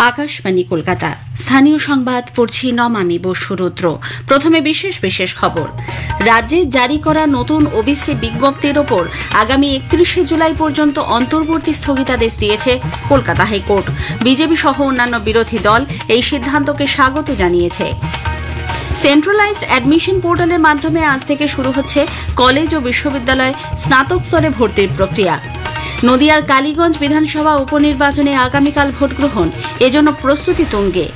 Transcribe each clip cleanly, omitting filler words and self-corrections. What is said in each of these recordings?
আকাশবাণী কলকাতা স্থানীয় সংবাদ পড়ছি নমামি বসু রুদ্র। প্রথমে বিশেষ বিশেষ খবর। রাজ্যে জারি করা নতুন ওবিসি বিজ্ঞপ্তির ওপর আগামী 31শে জুলাই পর্যন্ত অন্তর্বর্তী স্থগিতাদেশ দিয়েছে কলকাতা হাইকোর্ট। বিজেপি সহ অন্যান্য বিরোধী দল এই সিদ্ধান্তকে স্বাগত জানিয়েছে। সেন্ট্রালাইজড অ্যাডমিশন পোর্টালের মাধ্যমে আজ থেকে শুরু হচ্ছে কলেজ ও বিশ্ববিদ্যালয় স্নাতক স্তরে ভর্তির প্রক্রিয়া। নদিয়ার কালীগঞ্জ বিধানসভা উপনির্বাচনে আগামীকাল ভোট গ্রহণ, এজন্য প্রস্তুতি তুঙ্গে।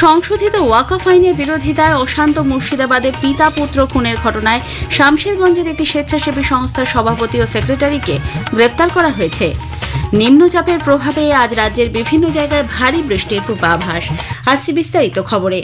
সংশোধিত ওয়াকফ আইনের বিরোধিতায় অশান্ত মুর্শিদাবাদে পিতা পুত্র খুনের ঘটনায় শামশেরগঞ্জের একটি স্বেচ্ছাসেবী সংস্থার সভাপতি ও সেক্রেটারিকে গ্রেপ্তার করা হয়েছে। নিম্নচাপের প্রভাবে আজ রাজ্যের বিভিন্ন জায়গায় ভারী বৃষ্টির পূর্বাভাস। আসছে বিস্তারিত খবরে।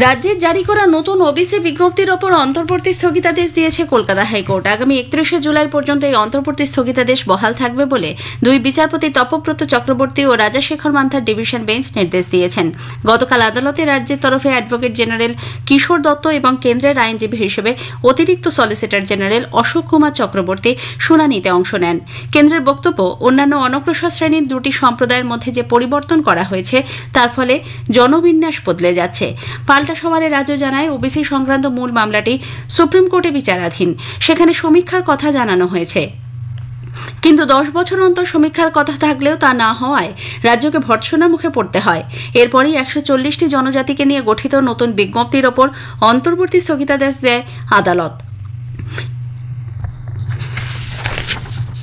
রাজ্যের জারি করা নতুন ওবিসি বিজ্ঞপ্তির ওপর অন্তর্বর্তী স্থগিতাদেশ দিয়েছে কলকাতা হাইকোর্ট। আগামী 31শে জুলাই পর্যন্ত এই অন্তর্বর্তী স্থগিতাদেশ বহাল থাকবে বলে দুই বিচারপতি তপব্রত চক্রবর্তী ও রাজাশেখর মান্থার ডিভিশন বেঞ্চ নির্দেশ দিয়েছেন। গতকাল আদালতে রাজ্যের তরফে অ্যাডভোকেট জেনারেল কিশোর দত্ত এবং কেন্দ্রের আইনজীবী হিসেবে অতিরিক্ত সলিসিটর জেনারেল অশোক কুমার চক্রবর্তী শুনানিতে অংশ নেন। কেন্দ্রের বক্তব্য, অন্যান্য অনগ্রসর শ্রেণীর দুটি সম্প্রদায়ের মধ্যে যে পরিবর্তন করা হয়েছে তার ফলে জনবিন্যাস বদলে যাচ্ছে। পাল্টা সওয়ালে রাজ্য জানায়, ওবিসি সংক্রান্ত মূল মামলাটি সুপ্রিম কোর্টে বিচারাধীন। সেখানে সমীক্ষার কথা জানানো হয়েছে, কিন্তু 10 বছর অন্তর সমীক্ষার কথা থাকলেও তা না হওয়ায় রাজ্যকে ভর্ৎসনার মুখে পড়তে হয়। এরপরই 140টি জনজাতিকে নিয়ে গঠিত নতুন বিজ্ঞপ্তির ওপর অন্তর্বর্তী স্থগিতাদেশ দেয় আদালত।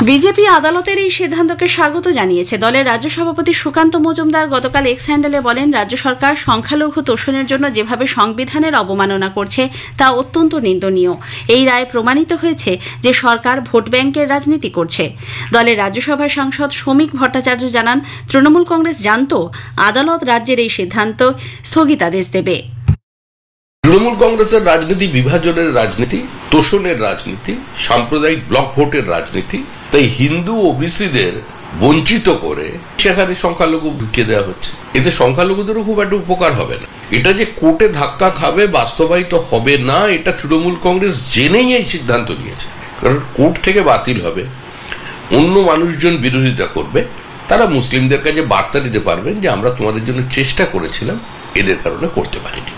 বিজেপি আদালতের এই সিদ্ধান্তকে স্বাগত জানিয়েছে। দলের রাজ্য সভাপতি সুকান্ত মজুমদার গতকাল এক্স হ্যান্ডেলে বলেন, রাজ্য সরকার সংখ্যালঘু তোষণের জন্য যেভাবে সংবিধানের অবমাননা করছে তা অত্যন্ত নিন্দনীয়। এই রায় প্রমাণিত হয়েছে যে সরকার ভোট ব্যাংকের রাজনীতি করছে। দলের রাজ্যসভার সাংসদ শ্রমিক ভট্টাচার্য জানান, তৃণমূল কংগ্রেস জানত আদালত রাজ্যের এই সিদ্ধান্ত স্থগিতাদেশ দেবে। তৃণমূল কংগ্রেসের রাজনীতি বিভাজনের রাজনীতি, তোষণের রাজনীতি, সাম্প্রদায়িক ব্লক ভোটের রাজনীতি। তাই হিন্দু ওবিসিদের বঞ্চিত করে সেখানে সংখ্যালঘু ঢুকিয়ে দেওয়া হচ্ছে। এতে সংখ্যালঘুদেরও খুব একটা উপকার হবে না। এটা যে কোর্টে ধাক্কা খাবে, বাস্তবায়িত হবে না, এটা তৃণমূল কংগ্রেস জেনেই এই সিদ্ধান্ত নিয়েছে। কারণ কোর্ট থেকে বাতিল হবে, অন্য মানুষজন বিরোধিতা করবে, তারা মুসলিমদের কাছে বার্তা দিতে পারবেন যে আমরা তোমাদের জন্য চেষ্টা করেছিলাম, এদের কারণে করতে পারিনি।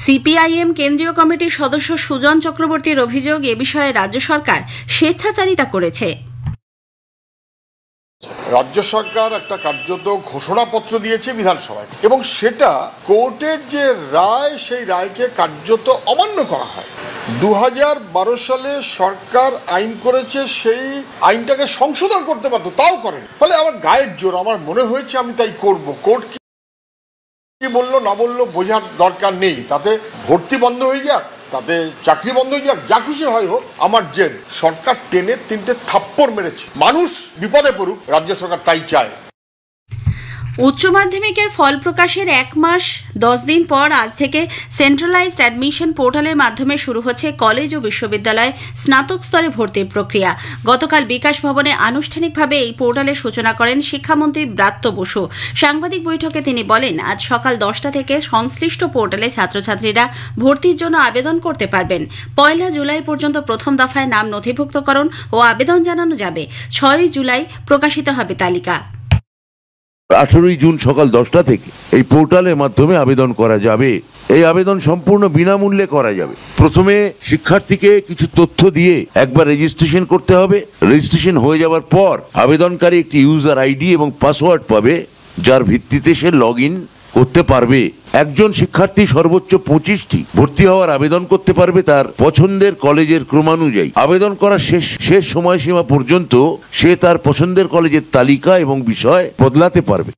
সিপিআইএম কেন্দ্রীয় কমিটির সদস্য সুজন চক্রবর্তীর অভিযোগ, এ বিষয়ে রাজ্য সরকার স্বেচ্ছাচারিতা করেছে। রাজ্য সরকার একটা কার্যত ঘোষণাপত্র দিয়েছে বিধানসভায়, এবং সেটা কোর্টের যে রায়, সেই রায়কে কার্যত অমান্য করা হয়। 2012 সালে সরকার আইন করেছে, সেই আইনটাকে সংশোধন করতে পারতো, তাও করেন। ফলে আমার গায়ের জোর, আমার মনে হয়েছে আমি তাই করব। কোর্ট কি বললো না বললো বোঝার দরকার নেই, তাতে ভর্তি বন্ধ হয়ে যাক, তাতে চাকরি বন্ধ হয়ে যাক, যা খুশি হয় হোক, আমার জেদ। সরকার টেনে 3টে থাপ্পড় মেরেছে, মানুষ বিপদে পড়ুক, রাজ্য সরকার তাই চায়। উচ্চ মাধ্যমিকের ফল প্রকাশের 1 মাস 10 দিন পর আজ থেকে সেন্ট্রালাইজড অ্যাডমিশন পোর্টালের মাধ্যমে শুরু হচ্ছে কলেজ ও বিশ্ববিদ্যালয় স্নাতক স্তরে ভর্তির প্রক্রিয়া। গতকাল বিকাশ ভবনে আনুষ্ঠানিকভাবে এই পোর্টালের সূচনা করেন শিক্ষামন্ত্রী ব্রাত্য বসু। সাংবাদিক বৈঠকে তিনি বলেন, আজ সকাল 10টা থেকে সংশ্লিষ্ট পোর্টালে ছাত্রছাত্রীরা ভর্তির জন্য আবেদন করতে পারবেন। 1 জুলাই পর্যন্ত প্রথম দফায় নাম নথিভুক্তকরণ ও আবেদন জানানো যাবে। 6 জুলাই প্রকাশিত হবে তালিকা। 18 জুন সকাল 10টা থেকে এই পোর্টালের মাধ্যমে আবেদন করা যাবে। এই আবেদন সম্পূর্ণ বিনামূল্যে করা যাবে। প্রথমে শিক্ষার্থীকে কিছু তথ্য দিয়ে একবার রেজিস্ট্রেশন করতে হবে। রেজিস্ট্রেশন হয়ে যাওয়ার পর আবেদনকারী একটি ইউজার আইডি এবং পাসওয়ার্ড পাবে, যার ভিত্তিতে সে লগ ইন করতে পারবে। একজন শিক্ষার্থী সর্বোচ্চ 25টি ভর্তি হওয়ার আবেদন করতে পারবে তার পছন্দের কলেজের ক্রমানুযায়ী। আবেদন করার শেষ সময়সীমা পর্যন্ত সে তার পছন্দের কলেজের তালিকা এবং বিষয় বদলাতে পারবে।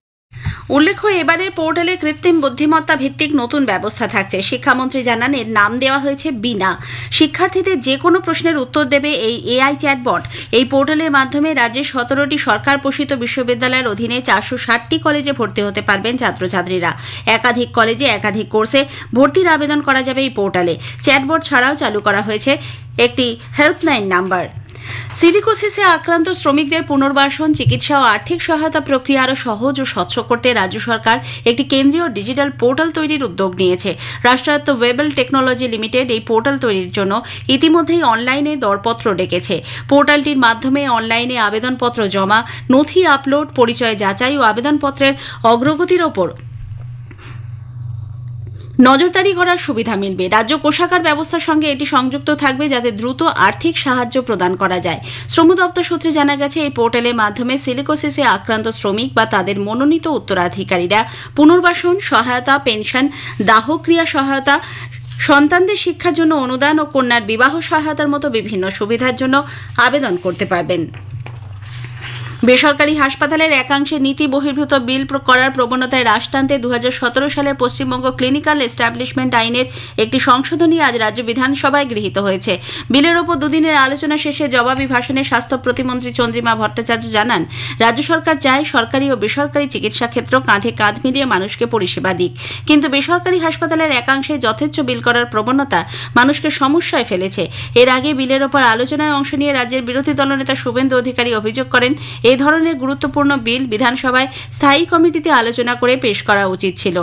উল্লেখ্য, এবারের পোর্টালে কৃত্রিম বুদ্ধিমত্তা ভিত্তিক নতুন ব্যবস্থা থাকছে। শিক্ষামন্ত্রী জানান, এর নাম দেওয়া হয়েছে বিনা। শিক্ষার্থীদের যে কোনো প্রশ্নের উত্তর দেবে এই এআই চ্যাটবট। এই পোর্টালের মাধ্যমে রাজ্যের 17টি সরকার পোষিত বিশ্ববিদ্যালয়ের অধীনে 460টি কলেজে ভর্তি হতে পারবেন ছাত্রছাত্রীরা। একাধিক কলেজে একাধিক কোর্সে ভর্তির আবেদন করা যাবে এই পোর্টালে। চ্যাটবট ছাড়াও চালু করা হয়েছে একটি হেল্পলাইন নাম্বার। সিলিকোসিসে আক্রান্ত শ্রমিকদের পুনর্বাসন, চিকিৎসা ও আর্থিক সহায়তা প্রক্রিয়া আরও সহজ ও স্বচ্ছ করতে রাজ্য সরকার একটি কেন্দ্রীয় ডিজিটাল পোর্টাল তৈরির উদ্যোগ নিয়েছে। রাষ্ট্রায়ত্ত ওয়েবেল টেকনোলজি লিমিটেড এই পোর্টাল তৈরির জন্য ইতিমধ্যেই অনলাইনে দরপত্র ডেকেছে। পোর্টালটির মাধ্যমে অনলাইনে আবেদনপত্র জমা, নথি আপলোড, পরিচয় যাচাই ও আবেদনপত্রের অগ্রগতির ওপর নজরদারি করার সুবিধা মিলবে। রাজ্য কোষাগার ব্যবস্থার সঙ্গে এটি সংযুক্ত থাকবে যাতে দ্রুত আর্থিক সাহায্য প্রদান করা যায়। শ্রম দপ্তর সূত্রে জানা গেছে, এই পোর্টালের মাধ্যমে সিলিকোসিসে আক্রান্ত শ্রমিক বা তাদের মনোনীত উত্তরাধিকারীরা পুনর্বাসন সহায়তা, পেনশন, দাহক্রিয়া সহায়তা, সন্তানদের শিক্ষার জন্য অনুদান ও কন্যার বিবাহ সহায়তার মতো বিভিন্ন সুবিধার জন্য আবেদন করতে পারবেন। বেসরকারি হাসপাতালের একাংশে নীতি বহির্ভূত বিল করার প্রবণতায় হ্রাস টানতে 2017 সালের পশ্চিমবঙ্গ ক্লিনিক্যাল এস্টাবলিশমেন্ট আইনের একটি সংশোধনী আজ রাজ্য বিধানসভায় গৃহীত হয়েছে। বিলের ওপর দুদিনের আলোচনা শেষে জবাবি ভাষণে স্বাস্থ্য প্রতিমন্ত্রী চন্দ্রিমা ভট্টাচার্য জানান, রাজ্য সরকার চায় সরকারি ও বেসরকারি চিকিৎসা ক্ষেত্র কাঁধে কাঁধ মিলিয়ে মানুষকে পরিষেবা দিক, কিন্তু বেসরকারি হাসপাতালের একাংশে যথেচ্ছ বিল করার প্রবণতা মানুষকে সমস্যায় ফেলেছে। এর আগে বিলের ওপর আলোচনায় অংশ নিয়ে রাজ্যের বিরোধী দলনেতা শুভেন্দু অধিকারী অভিযোগ করেন, এই ধরনের গুরুত্বপূর্ণ বিল বিধানসভায় স্থায়ী কমিটিতে আলোচনা করে পেশ করা উচিত ছিল।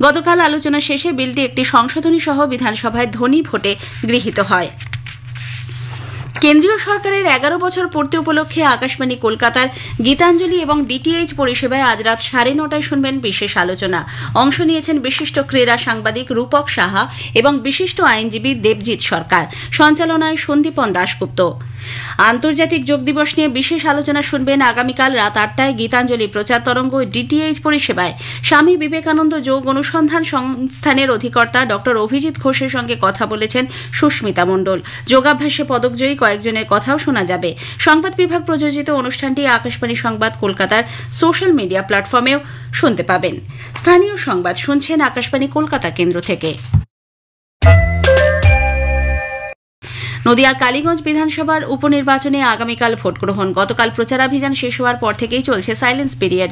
গতকাল আলোচনা শেষে বিলটি একটি সংশোধনী সহ বিধানসভায় ধ্বনি ভোটে গৃহীত হয়। কেন্দ্রীয় সরকারের 11 বছর পূর্তি উপলক্ষে আকাশবাণী কলকাতার গীতাঞ্জলি এবং ডিটিএইচ পরিষেবায় আজ রাত 9:30 শুনবেন বিশেষ আলোচনা। অংশ নিয়েছেন বিশিষ্ট ক্রীড়া সাংবাদিক রূপক সাহা এবং বিশিষ্ট আইনজীবী দেবজিৎ সরকার। সঞ্চালনায় সন্দীপন দাশগুপ্ত। আন্তর্জাতিক যোগ দিবস নিয়ে বিশেষ আলোচনা শুনবেন আগামীকাল রাত 8টায় গীতাঞ্জলি প্রচার তরঙ্গ ডিটিএইচ পরিষেবায়। স্বামী বিবেকানন্দ যোগ অনুসন্ধান সংস্থানের অধিকর্তা ড অভিজিৎ ঘোষের সঙ্গে কথা বলেছেন সুস্মিতা মণ্ডল। যোগাভ্যাসে পদকজয়ী কয়েকজনের কথাও শোনা যাবে। সংবাদ বিভাগ প্রযোজিত অনুষ্ঠানটি আকাশবাণী সংবাদ কলকাতার সোশ্যাল মিডিয়া প্ল্যাটফর্মেও শুনতে পাবেন। স্থানীয় সংবাদ শুনছেন আকাশবাণী কলকাতা কেন্দ্র থেকে। নদিয়ার কালীগঞ্জ বিধানসভার উপনির্বাচনে আগামীকাল ভোট গ্রহণ। গতকাল প্রচারাভিযান শেষ হওয়ার পর থেকেই চলছে সাইলেন্স পিরিয়ড।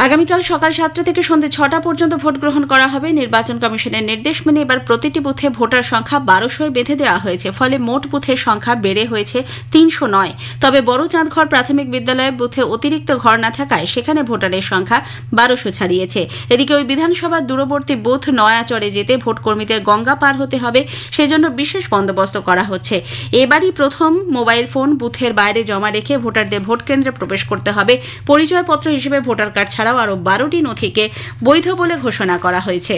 আগামীকাল সকাল 7টা থেকে সন্ধ্যে 6টা পর্যন্ত ভোট গ্রহণ করা হবে। নির্বাচন কমিশনের নির্দেশ মেনে এবার প্রতিটি বুথে ভোটার সংখ্যা 1200 বেঁধে দেওয়া হয়েছে। ফলে মোট বুথের সংখ্যা বেড়ে হয়েছে 309। তবে বড় চাঁদঘর প্রাথমিক বিদ্যালয়ে বুথে অতিরিক্ত ঘর না থাকায় সেখানে ভোটারের সংখ্যা 1200 ছাড়িয়েছে। এদিকে ওই বিধানসভার দূরবর্তী বুথ নয়াচরে যেতে ভোটকর্মীদের গঙ্গা পার হতে হবে, সেজন্য বিশেষ বন্দোবস্ত করা হচ্ছে। এবারই প্রথম মোবাইল ফোন বুথের বাইরে জমা রেখে ভোটারদের ভোট কেন্দ্রে প্রবেশ করতে হবে। পরিচয়পত্র হিসেবে ভোটার কার্ড ছাড়াও আরও 12টি নথিকে বৈধ বলে ঘোষণা করা হয়েছে।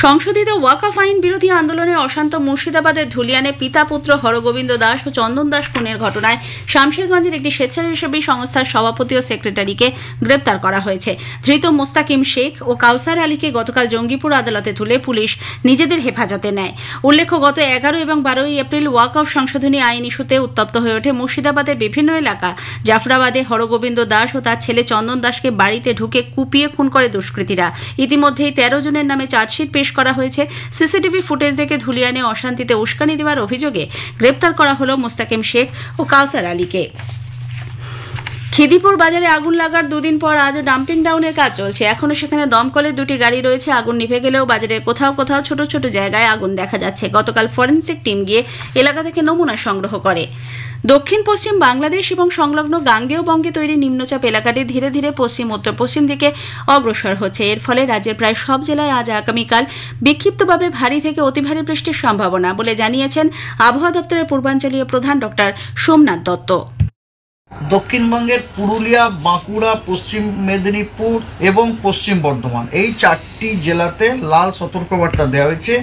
সংশোধিত ওয়াকফ আইন বিরোধী আন্দোলনে অশান্ত মুর্শিদাবাদের ধুলিয়ানে পিতা পুত্র হরগোবিন্দ দাস ও চন্দন দাস খুনের ঘটনায় শামশেরগঞ্জের একটি স্বেচ্ছাসেবী সংস্থার সভাপতি ও সেক্রেটারিকে গ্রেপ্তার করা হয়েছে। ধৃত মোস্তাকিম শেখ ও কাউসার আলীকে গতকাল জঙ্গিপুর আদালতে তুলে পুলিশ নিজেদের হেফাজতে নেয়। উল্লেখ্য, গত 11 এবং 12 এপ্রিল ওয়াকফ সংশোধনী আইন ইস্যুতে উত্তপ্ত হয়ে ওঠে মুর্শিদাবাদের বিভিন্ন এলাকা। জাফরাবাদে হরগোবিন্দ দাস ও তার ছেলে চন্দন দাসকে বাড়িতে ঢুকে কুপিয়ে খুন করে দুষ্কৃতীরা। ইতিমধ্যেই 13 জনের নামে চার্জশিট পেশ করা হয়েছে। সিসিটিভি ফুটেজ দেখে ধুলিয়ানে অশান্তিতে উস্কানি দেওয়ার অভিযোগে গ্রেপ্তার করা হল মোস্তাকিম শেখ ও কাউসার আলীকে। খিদিপুর বাজারে আগুন লাগার দুদিন পর আজও ডাম্পিং ডাউনের কাজ চলছে। এখনো সেখানে দমকলের 2টি গাড়ি রয়েছে। আগুন নিভে গেলেও বাজারের কোথাও কোথাও ছোট ছোট জায়গায় আগুন দেখা যাচ্ছে। গতকাল ফরেনসিক টিম গিয়ে এলাকা থেকে নমুনা সংগ্রহ করে। দক্ষিণ পশ্চিম বাংলাদেশ এবং সংলগ্ন গাঙ্গেয় বঙ্গে তৈরি নিম্নচাপ এলাকাটি ধীরে ধীরে পশ্চিম উত্তর পশ্চিম দিকে অগ্রসর হচ্ছে। এর ফলে রাজ্যের প্রায় সব জেলায় আজ আগামীকাল বিক্ষিপ্তভাবে ভারী থেকে অতি ভারী বৃষ্টির সম্ভাবনা বলে জানিয়েছেন আবহাওয়া দপ্তরের পূর্বাঞ্চলীয় প্রধান ডক্টর সোমনাথ দত্ত। দক্ষিণবঙ্গের পুরুলিয়া, বাঁকুড়া, পশ্চিম মেদিনীপুর এবং পশ্চিম বর্ধমান এই 4টি জেলাতে লাল সতর্কবার্তা দেওয়া হয়েছে।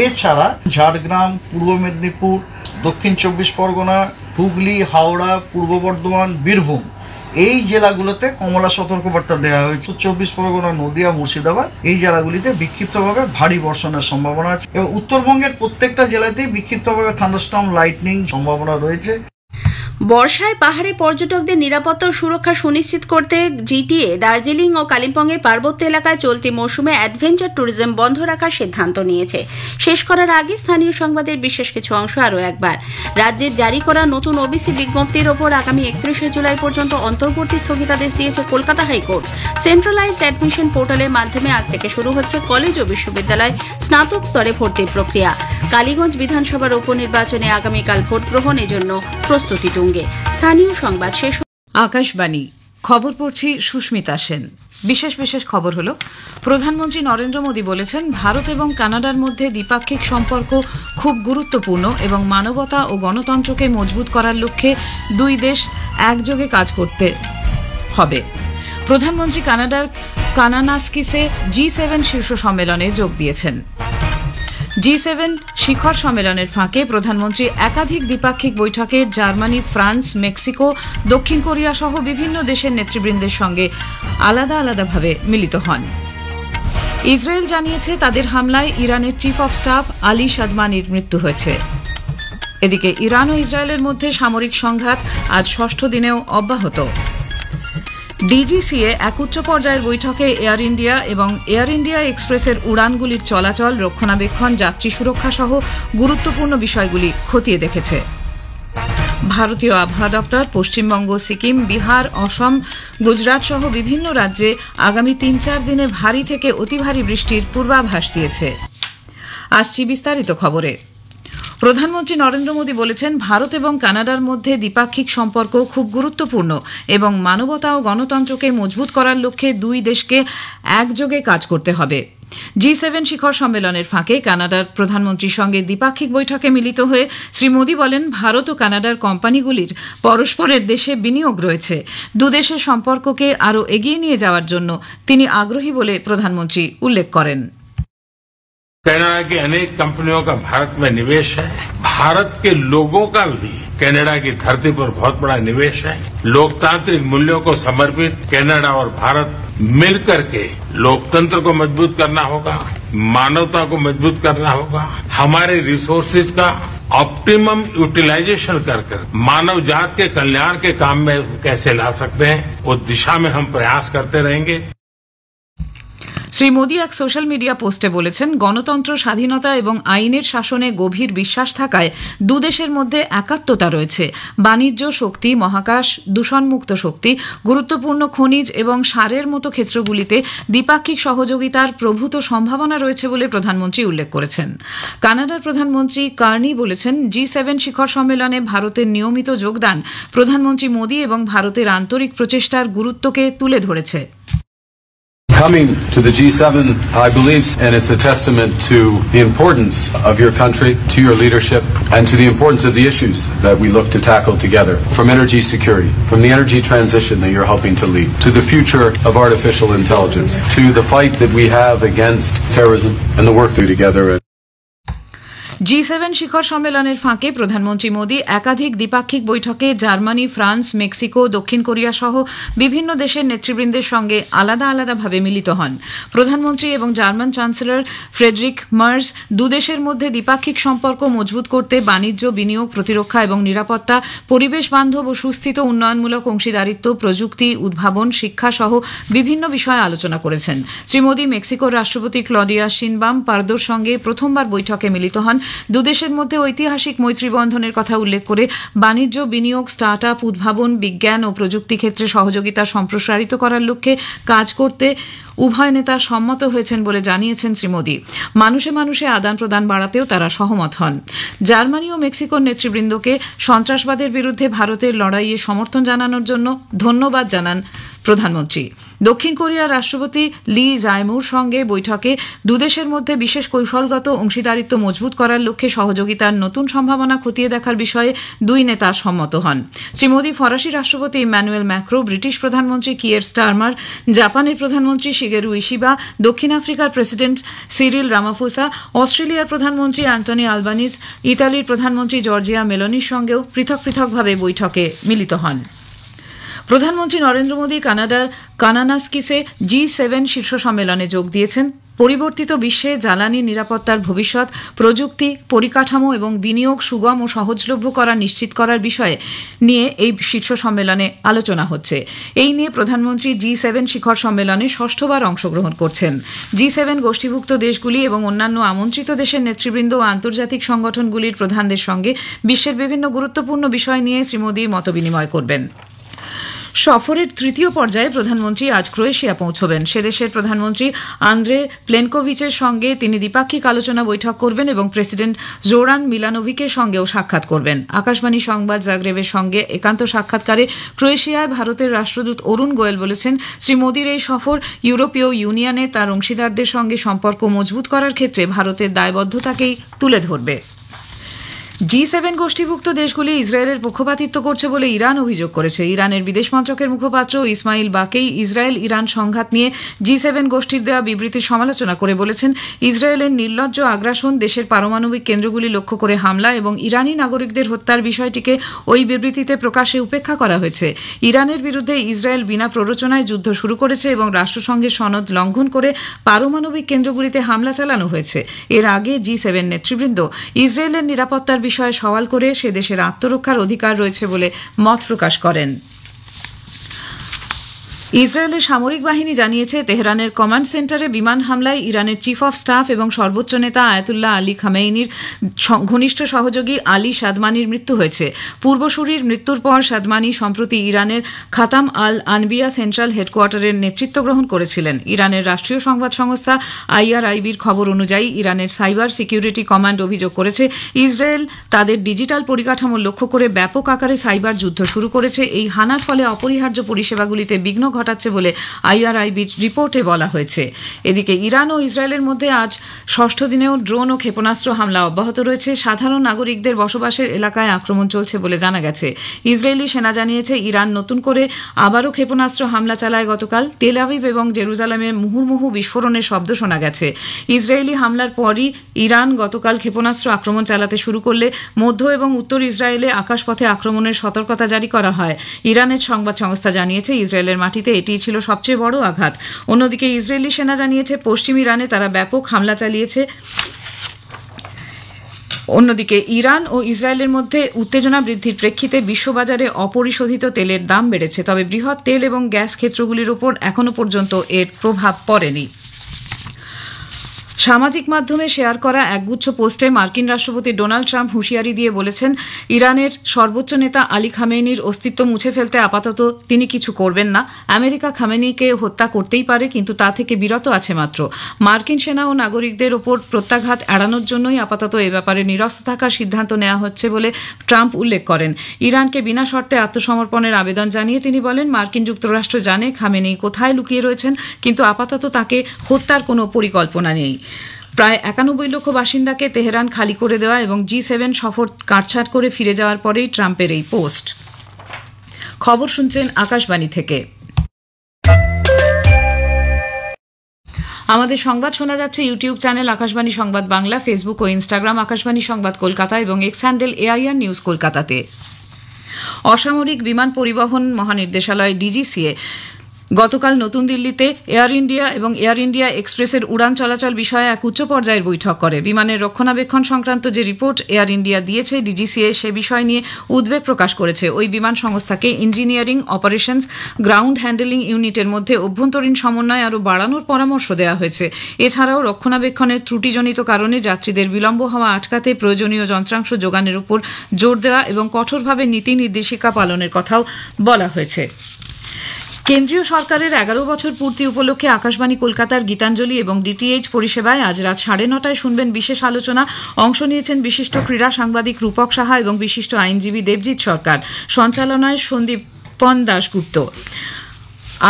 এছাড়া ঝাড়গ্রাম, পূর্ব মেদিনীপুর, দক্ষিণ 24 পরগনা, হুগলি, হাওড়া, পূর্ব বর্ধমান, বীরভূম এই জেলাগুলোতে কমলা সতর্কবার্তা দেওয়া হয়েছে। 24 পরগনা, নদিয়া, মুর্শিদাবাদ এই জেলাগুলিতে বিক্ষিপ্তভাবে ভারী বর্ষণের সম্ভাবনা আছে এবং উত্তরবঙ্গের প্রত্যেকটা জেলাতেই বিক্ষিপ্তভাবে থান্ডারস্টর্ম, লাইটনিং সম্ভাবনা রয়েছে। বর্ষায় পাহাড়ে পর্যটকদের নিরাপত্তা ও সুরক্ষা সুনিশ্চিত করতে জিটিএ দার্জিলিং ও কালিম্পংয়ের পার্বত্য এলাকায় চলতি মৌসুমে অ্যাডভেঞ্চার ট্যুরিজম বন্ধ রাখার সিদ্ধান্ত নিয়েছে। শেষ করার আগে স্থানীয় সংবাদের বিশেষ কিছু অংশ আরও একবার। রাজ্যের জারি করা নতুন ওবিসি বিজ্ঞপ্তির ওপর আগামী 31শে জুলাই পর্যন্ত অন্তর্বর্তী স্থগিতাদেশ দিয়েছে কলকাতা হাইকোর্ট। সেন্ট্রালাইজড অ্যাডমিশন পোর্টালের মাধ্যমে আজ থেকে শুরু হচ্ছে কলেজ ও বিশ্ববিদ্যালয় স্নাতক স্তরে ভর্তির প্রক্রিয়া। কালীগঞ্জ বিধানসভার উপনির্বাচনে আগামীকাল ভোট গ্রহণ, এজন্য প্রস্তুতি তুঙ্গে। স্থানীয় সংবাদ শেষ। আকাশবাণী খবর পড়ছি সুস্মিতা সেন। বিশেষ খবর হলো, প্রধানমন্ত্রী নরেন্দ্র মোদী বলেছেন ভারত এবং কানাডার মধ্যে দ্বিপাক্ষিক সম্পর্ক খুব গুরুত্বপূর্ণ এবং মানবতা ও গণতন্ত্রকে মজবুত করার লক্ষ্যে দুই দেশ একযোগে কাজ করতে হবে। প্রধানমন্ত্রী কানাডার কানানাস্কিসে G7 শীর্ষ সম্মেলনে যোগ দিয়েছেন। G7 শিখর সম্মেলনের ফাঁকে প্রধানমন্ত্রী একাধিক দ্বিপাক্ষিক বৈঠকে জার্মানি, ফ্রান্স, মেক্সিকো, দক্ষিণ কোরিয়া সহ বিভিন্ন দেশের নেতৃবৃন্দের সঙ্গে আলাদাভাবে মিলিত হন। ইসরায়েল জানিয়েছে তাদের হামলায় ইরানের চিফ অব স্টাফ আলী সাদমানির মৃত্যু হয়েছে। এদিকে ইরান ও ইসরায়েলের মধ্যে সামরিক সংঘাত আজ ষষ্ঠ দিনেও অব্যাহত। ডিজিসিএ এক উচ্চ পর্যায়ের বৈঠকে এয়ার ইন্ডিয়া এবং এয়ার ইন্ডিয়া এক্সপ্রেসের উড়ানগুলির চলাচল, রক্ষণাবেক্ষণ, যাত্রী সুরক্ষা সহ গুরুত্বপূর্ণ বিষয়গুলি খতিয়ে দেখেছে। ভারতীয় আবহাওয়া দপ্তর পশ্চিমবঙ্গ, সিকিম, বিহার, অসম, গুজরাট সহ বিভিন্ন রাজ্যে আগামী ৩-৪ দিনে ভারী থেকে অতি ভারী বৃষ্টির পূর্বাভাস দিয়েছে। আসছি বিস্তারিত খবরে। প্রধানমন্ত্রী নরেন্দ্র মোদী বলেছেন ভারত এবং কানাডার মধ্যে দ্বিপাক্ষিক সম্পর্ক খুব গুরুত্বপূর্ণ এবং মানবতা ও গণতন্ত্রকে মজবুত করার লক্ষ্যে দুই দেশকে একযোগে কাজ করতে হবে। G7 শিখর সম্মেলনের ফাঁকে কানাডার প্রধানমন্ত্রীর সঙ্গে দ্বিপাক্ষিক বৈঠকে মিলিত হয়ে শ্রী মোদী বলেন ভারত ও কানাডার কোম্পানিগুলির পরস্পরের দেশে বিনিয়োগ রয়েছে। দুদেশের সম্পর্ককে আরও এগিয়ে নিয়ে যাওয়ার জন্য তিনি আগ্রহী বলে প্রধানমন্ত্রী उल्लेख करें। कनाडा की अनेक कंपनियों का भारत में निवेश है। भारत के लोगों का भी कनाडा की धरती पर बहुत बड़ा निवेश है। लोकतांत्रिक मूल्यों को समर्पित कनाडा और भारत मिलकर के लोकतंत्र को मजबूत करना होगा, मानवता को मजबूत करना होगा। हमारे रिसोर्सेज का ऑप्टिमम यूटिलाइजेशन कर मानव जात के कल्याण के काम में कैसे ला सकते हैं, उस दिशा में हम प्रयास करते रहेंगे। শ্রী মোদী এক সোশ্যাল মিডিয়া পোস্টে বলেছেন গণতন্ত্র, স্বাধীনতা এবং আইনের শাসনে গভীর বিশ্বাস থাকায় দুদেশের মধ্যে একাত্মতা রয়েছে। বাণিজ্য, শক্তি, মহাকাশ, দূষণমুক্ত শক্তি, গুরুত্বপূর্ণ খনিজ এবং সারের মতো ক্ষেত্রগুলিতে দ্বিপাক্ষিক সহযোগিতার প্রভূত সম্ভাবনা রয়েছে বলে প্রধানমন্ত্রী উল্লেখ করেছেন। কানাডার প্রধানমন্ত্রী কার্নি বলেছেন G7 শিখর সম্মেলনে ভারতের নিয়মিত যোগদান প্রধানমন্ত্রী মোদী এবং ভারতের আন্তরিক প্রচেষ্টার গুরুত্বকে তুলে ধরেছে। Coming to the G7, I believe, and it's a testament to the importance of your country, to your leadership, and to the importance of the issues that we look to tackle together, from energy security, from the energy transition that you're helping to lead, to the future of artificial intelligence, to the fight that we have against terrorism and the work we do together. G7 শিখর সম্মেলনের ফাঁকে প্রধানমন্ত্রী মোদী একাধিক দ্বিপাক্ষিক বৈঠকে Germany, France, Mexico, দক্ষিণ Korea সহ বিভিন্ন দেশের নেতৃবৃন্দের সঙ্গে আলাদাভাবে মিলিত হন। প্রধানমন্ত্রী এবং জার্মান চ্যান্সেলর ফ্রেডরিক মার্জ দুদেশের মধ্যে দ্বিপাক্ষিক সম্পর্ক মজবুত করতে বাণিজ্য, বিনিয়োগ, প্রতিরক্ষা এবং নিরাপত্তা, পরিবেশ বান্ধব ও সুস্থিত উন্নয়নমূলক অংশীদারিত্ব, প্রযুক্তি, উদ্ভাবন, শিক্ষা সহ বিভিন্ন বিষয়ে আলোচনা করেছেন। শ্রী মোদী মেক্সিকোর রাষ্ট্রপতি ক্লডিয়া শিনবাম পারদোর সঙ্গে প্রথমবার বৈঠকে মিলিত হন। দুদেশের মধ্যে ঐতিহাসিক মৈত্রী বন্ধনের কথা উল্লেখ করে বাণিজ্য, বিনিয়োগ, স্টার্ট আপ, উদ্ভাবন, বিজ্ঞান ও প্রযুক্তি ক্ষেত্রে সহযোগিতা সম্প্রসারিত করার লক্ষ্যে কাজ করতে উভয় নেতা সম্মত হয়েছেন বলে জানিয়েছেন শ্রী মোদী। মানুষে আদান প্রদান বাড়াতেও তারা সহমত হন। জার্মানি ও মেক্সিকোর নেতৃবৃন্দকে সন্ত্রাসবাদের বিরুদ্ধে ভারতের লড়াইয়ে সমর্থন জানানোর জন্য ধন্যবাদ জানান প্রধানমন্ত্রী। দক্ষিণ কোরিয়ার রাষ্ট্রপতি লি জায়মুর সঙ্গে বৈঠকে দুদেশের মধ্যে বিশেষ কৌশলগত অংশীদারিত্ব মজবুত করার লক্ষ্যে সহযোগিতার নতুন সম্ভাবনা খতিয়ে দেখার বিষয়ে দুই নেতা সম্মত হন। শ্রী মোদী ফরাসি রাষ্ট্রপতি ইম্যানুয়েল ম্যাক্রো, ব্রিটিশ প্রধানমন্ত্রী কিয়ের স্টারমার, জাপানের প্রধানমন্ত্রী শিগেরু ইশিবা, দক্ষিণ আফ্রিকার প্রেসিডেন্ট সিরিল রামাফোসা, অস্ট্রেলিয়ার প্রধানমন্ত্রী অ্যান্টনি আলবানিজ, ইতালির প্রধানমন্ত্রী জর্জিয়া মেলোনির সঙ্গেও পৃথকভাবে বৈঠকে মিলিত হন। প্রধানমন্ত্রী নরেন্দ্র মোদী কানাডার কানানাস্কিসে G7 শীর্ষ সম্মেলনে যোগ দিয়েছেন। পরিবর্তিত বিশ্বে জ্বালানি নিরাপত্তার ভবিষ্যৎ, প্রযুক্তি, পরিকাঠামো এবং বিনিয়োগ সুগম ও সহজলভ্য করা নিশ্চিত করার বিষয়ে নিয়ে এই শীর্ষ সম্মেলনে আলোচনা হচ্ছে। এই নিয়ে প্রধানমন্ত্রী G7 শিখর সম্মেলনে ষষ্ঠবার অংশগ্রহণ করছেন। G7 গোষ্ঠীভুক্ত দেশগুলি এবং অন্যান্য আমন্ত্রিত দেশের নেতৃবৃন্দ ও আন্তর্জাতিক সংগঠনগুলির প্রধানদের সঙ্গে বিশ্বের বিভিন্ন গুরুত্বপূর্ণ বিষয় নিয়ে শ্রী মোদী মতবিনিময় করবেন। সফরের তৃতীয় পর্যায়ে প্রধানমন্ত্রী আজ ক্রোয়েশিয়া পৌঁছবেন। সে দেশের প্রধানমন্ত্রী আন্দ্রে প্লেনকোভিচের সঙ্গে তিনি দ্বিপাক্ষিক আলোচনা বৈঠক করবেন এবং প্রেসিডেন্ট জোরান মিলানোভিকের সঙ্গেও সাক্ষাৎ করবেন। আকাশবাণী সংবাদ জাগরেবের সঙ্গে একান্ত সাক্ষাৎকারে ক্রোয়েশিয়ায় ভারতের রাষ্ট্রদূত অরুণ গোয়েল বলেছেন, শ্রী মোদীর এই সফর ইউরোপীয় ইউনিয়নে তার অংশীদারদের সঙ্গে সম্পর্ক মজবুত করার ক্ষেত্রে ভারতের দায়বদ্ধতাকেই তুলে ধরবে। G7 গোষ্ঠীভুক্ত দেশগুলি ইসরায়েলের পক্ষপাতিত্ব করছে বলে ইরান অভিযোগ করেছে। ইরানের বিদেশ মন্ত্রকের মুখপাত্র ইসমাইল বাকেই ইসরায়েল ইরান সংঘাত নিয়ে G7 গোষ্ঠীর দেওয়া বিবৃতির সমালোচনা করে বলেছেন, ইসরায়েলের নির্লজ্জ আগ্রাসন, দেশের পারমাণবিক কেন্দ্রগুলি লক্ষ্য করে হামলা এবং ইরানি নাগরিকদের হত্যার বিষয়টিকে ওই বিবৃতিতে প্রকাশ্যে উপেক্ষা করা হয়েছে। ইরানের বিরুদ্ধে ইসরায়েল বিনা প্ররোচনায় যুদ্ধ শুরু করেছে এবং রাষ্ট্রসংঘের সনদ লঙ্ঘন করে পারমাণবিক কেন্দ্রগুলিতে হামলা চালানো হয়েছে। এর আগে G7 নেতৃবৃন্দ ইসরায়েলের নিরাপত্তার বিষয়ে সওয়াল করে সে দেশের আত্মরক্ষার অধিকার রয়েছে বলে মত প্রকাশ করেন। ইসরায়েলের সামরিক বাহিনী জানিয়েছে, তেহরানের কমান্ড সেন্টারে বিমান হামলায় ইরানের চিফ অব স্টাফ এবং সর্বোচ্চ নেতা আয়াতুল্লাহ আলী খামেইনির ঘনিষ্ঠ সহযোগী আলী সাদমানির মৃত্যু হয়েছে। পূর্বসূরির মৃত্যুর পর সাদমানি সম্প্রতি ইরানের খাতাম আল আনবিয়া সেন্ট্রাল হেডকোয়ার্টারের নেতৃত্ব গ্রহণ করেছিলেন। ইরানের রাষ্ট্রীয় সংবাদ সংস্থা IRIBর খবর অনুযায়ী ইরানের সাইবার সিকিউরিটি কমান্ড অভিযোগ করেছে, ইসরায়েল তাদের ডিজিটাল পরিকাঠামো লক্ষ্য করে ব্যাপক আকারে সাইবার যুদ্ধ শুরু করেছে। এই হানার ফলে অপরিহার্য পরিষেবাগুলিতে বিঘ্ন ঘটাচ্ছে বলে IRIBর রিপোর্টে বলা হয়েছে। এদিকে ইরান ও ইসরায়েলের মধ্যে আজ ষষ্ঠ দিনেও ড্রোন ও ক্ষেপণাস্ত্র হামলা অব্যাহত রয়েছে। সাধারণ নাগরিকদের বসবাসের এলাকায় আক্রমণ চলছে বলে জানা গেছে। ইসরায়েলি সেনা জানিয়েছে, ইরান নতুন করে আবারও ক্ষেপণাস্ত্র হামলা চালায় গতকাল। তেল আভিভ এবং জেরুজালেমে মুহুর্মুহু বিস্ফোরণের শব্দ শোনা গেছে। ইসরায়েলি হামলার পরই ইরান গতকাল ক্ষেপণাস্ত্র আক্রমণ চালাতে শুরু করলে মধ্য এবং উত্তর ইসরায়েলে আকাশপথে আক্রমণের সতর্কতা জারি করা হয়। ইরানের সংবাদ সংস্থা জানিয়েছে, ইসরায়েলের মাটিতে এটি ছিল সবচেয়ে বড় আঘাত। অন্যদিকে ইসরায়েলি সেনা জানিয়েছে, পশ্চিম ইরানে তারা ব্যাপক হামলা চালিয়েছে। অন্যদিকে ইরান ও ইসরায়েলের মধ্যে উত্তেজনা বৃদ্ধির প্রেক্ষিতে বিশ্ববাজারে অপরিশোধিত তেলের দাম বেড়েছে, তবে বৃহৎ তেল এবং গ্যাস ক্ষেত্রগুলির উপর এখনও পর্যন্ত এর প্রভাব পড়েনি। সামাজিক মাধ্যমে শেয়ার করা একগুচ্ছ পোস্টে মার্কিন রাষ্ট্রপতি ডোনাল্ড ট্রাম্প হুঁশিয়ারি দিয়ে বলেছেন, ইরানের সর্বোচ্চ নেতা আলী খামেনির অস্তিত্ব মুছে ফেলতে আপাতত তিনি কিছু করবেন না। আমেরিকা খামেনিকে হত্যা করতেই পারে, কিন্তু তা থেকে বিরত আছে মাত্র। মার্কিন সেনা ও নাগরিকদের ওপর প্রত্যাঘাত এড়ানোর জন্যই আপাতত এ ব্যাপারে নিরস্ত থাকার সিদ্ধান্ত নেওয়া হচ্ছে বলে ট্রাম্প উল্লেখ করেন। ইরানকে বিনা শর্তে আত্মসমর্পণের আবেদন জানিয়ে তিনি বলেন, মার্কিন যুক্তরাষ্ট্র জানে খামেনি কোথায় লুকিয়ে রয়েছেন, কিন্তু আপাতত তাকে হত্যার কোনো পরিকল্পনা নেই। প্রায় 91 লক্ষ বাসিন্দাকে তেহরান খালি করে দেওয়া এবং G7 সফর কাটছাট করে ফিরে যাওয়ার পরেই ট্রাম্পের এই পোস্ট। খবর শুনছেন আকাশবাণী থেকে। আমাদের সংবাদ শোনা যাচ্ছে ইউটিউব চ্যানেল আকাশবাণী সংবাদ বাংলা, ফেসবুক ও ইনস্টাগ্রাম আকাশবাণী সংবাদ কলকাতা এবং এক্স হ্যান্ডেল AIR নিউজ কলকাতাতে। অসামরিক বিমান পরিবহন মহানির্দেশালয় DGCA গতকাল নতুন দিল্লিতে এয়ার ইন্ডিয়া এবং এয়ার ইন্ডিয়া এক্সপ্রেসের উড়ান চলাচল বিষয়ে এক উচ্চ পর্যায়ের বৈঠক করে। বিমানের রক্ষণাবেক্ষণ সংক্রান্ত যে রিপোর্ট এয়ার ইন্ডিয়া দিয়েছে, DGCA সে বিষয় নিয়ে উদ্বেগ প্রকাশ করেছে। ওই বিমান সংস্থাকে ইঞ্জিনিয়ারিং অপারেশনস গ্রাউন্ড হ্যান্ডেলিং ইউনিটের মধ্যে অভ্যন্তরীণ সমন্বয় আরও বাড়ানোর পরামর্শ দেওয়া হয়েছে। এছাড়াও রক্ষণাবেক্ষণের ত্রুটিজনিত কারণে যাত্রীদের বিলম্ব হওয়া আটকাতে প্রয়োজনীয় যন্ত্রাংশ যোগানের উপর জোর দেওয়া এবং কঠোরভাবে নীতি নির্দেশিকা পালনের কথাও বলা হয়েছে। কেন্দ্রীয় সরকারের 11 বছর পূর্তি উপলক্ষে আকাশবাণী কলকাতার গীতাঞ্জলি এবং DTH পরিষেবায় আজ রাত 9:30 শুনবেন বিশেষ আলোচনা। অংশ নিয়েছেন বিশিষ্ট ক্রীড়া সাংবাদিক রূপক সাহা এবং বিশিষ্ট আইনজীবী দেবজিৎ সরকার। সঞ্চালনায় সন্দীপন দাশগুপ্ত।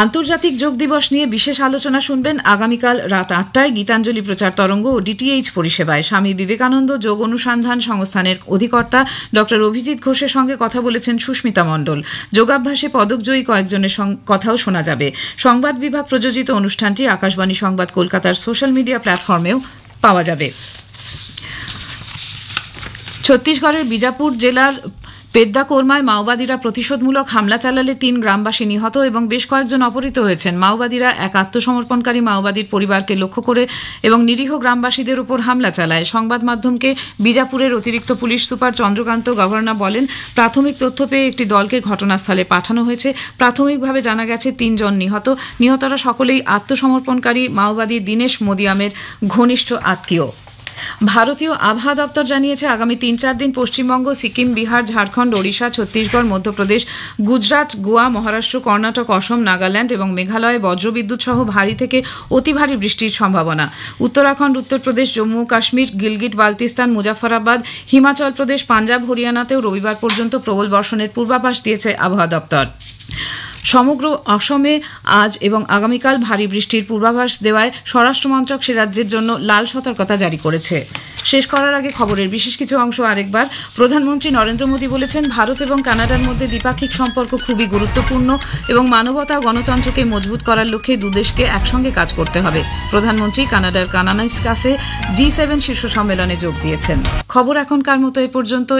আন্তর্জাতিক যোগ দিবস নিয়ে বিশেষ আলোচনা শুনবেন আগামীকাল রাত 8টায় গীতাঞ্জলি প্রচার তরঙ্গ ও DTH পরিষেবায়। স্বামী বিবেকানন্দ যোগ অনুসন্ধান সংস্থানের অধিকর্তা ডক্টর অভিজিৎ ঘোষের সঙ্গে কথা বলেছেন সুস্মিতা মণ্ডল। যোগাভ্যাসে পদকজয়ী কয়েকজনের কথাও শোনা যাবে। সংবাদ বিভাগ প্রযোজিত অনুষ্ঠানটি আকাশবাণী সংবাদ কলকাতার সোশ্যাল মিডিয়া প্ল্যাটফর্মেও পাওয়া যাবে। ছত্তিশগড়ের বিজাপুর জেলার পেদ্দাকোরমায় মাওবাদীরা প্রতিশোধমূলক হামলা চালালে 3 গ্রামবাসী নিহত এবং বেশ কয়েকজন অপহৃত হয়েছেন। মাওবাদীরা এক আত্মসমর্পণকারী মাওবাদীর পরিবারকে লক্ষ্য করে এবং নিরীহ গ্রামবাসীদের উপর হামলা চালায়। সংবাদ মাধ্যমকে বিজাপুরের অতিরিক্ত পুলিশ সুপার চন্দ্রকান্ত গভর্নর বলেন, প্রাথমিক তথ্য পেয়ে একটি দলকে ঘটনাস্থলে পাঠানো হয়েছে। প্রাথমিকভাবে জানা গেছে 3 জন নিহত। নিহতরা সকলেই আত্মসমর্পণকারী মাওবাদী দীনেশ মোদিয়ামের ঘনিষ্ঠ আত্মীয়। ভারতীয় আবহাওয়া দপ্তর জানিয়েছে, আগামী 3-4 দিন পশ্চিমবঙ্গ, সিকিম, বিহার, ঝাড়খণ্ড, ওড়িশা, ছত্তিশগড়, মধ্যপ্রদেশ, গুজরাট, গোয়া, মহারাষ্ট্র, কর্ণাটক, অসম, নাগাল্যান্ড এবং মেঘালয়ে বজ্রবিদ্যুৎ সহ ভারী থেকে অতি ভারী বৃষ্টির সম্ভাবনা। উত্তরাখণ্ড, উত্তরপ্রদেশ, জম্মু কাশ্মীর, গিলগিট বালতিস্তান, মুজাফফরাবাদ, হিমাচল প্রদেশ, পাঞ্জাব, হরিয়ানাতেও রবিবার পর্যন্ত প্রবল বর্ষণের পূর্বাভাস দিয়েছে আবহাওয়া দপ্তর। সমগ্র অসমে আজ এবং আগামীকাল ভারী বৃষ্টির পূর্বাভাস দেওয়ায় স্বরাষ্ট্রমন্ত্রক সে রাজ্যের জন্য লাল সতর্কতা জারি করেছে। শেষ করার আগে খবরের বিশেষ কিছু অংশ আরেকবার। প্রধানমন্ত্রী নরেন্দ্র মোদী বলেছেন, ভারত এবং কানাডার মধ্যে দ্বিপাক্ষিক সম্পর্ক খুবই গুরুত্বপূর্ণ এবং মানবতা ও গণতন্ত্রকে মজবুত করার লক্ষ্যে দুদেশকে একসঙ্গে কাজ করতে হবে। প্রধানমন্ত্রী কানাডার কানানাইস্কাসে G7 শীর্ষ সম্মেলনে যোগ দিয়েছেন। খবর এখনকার মতো এ পর্যন্ত।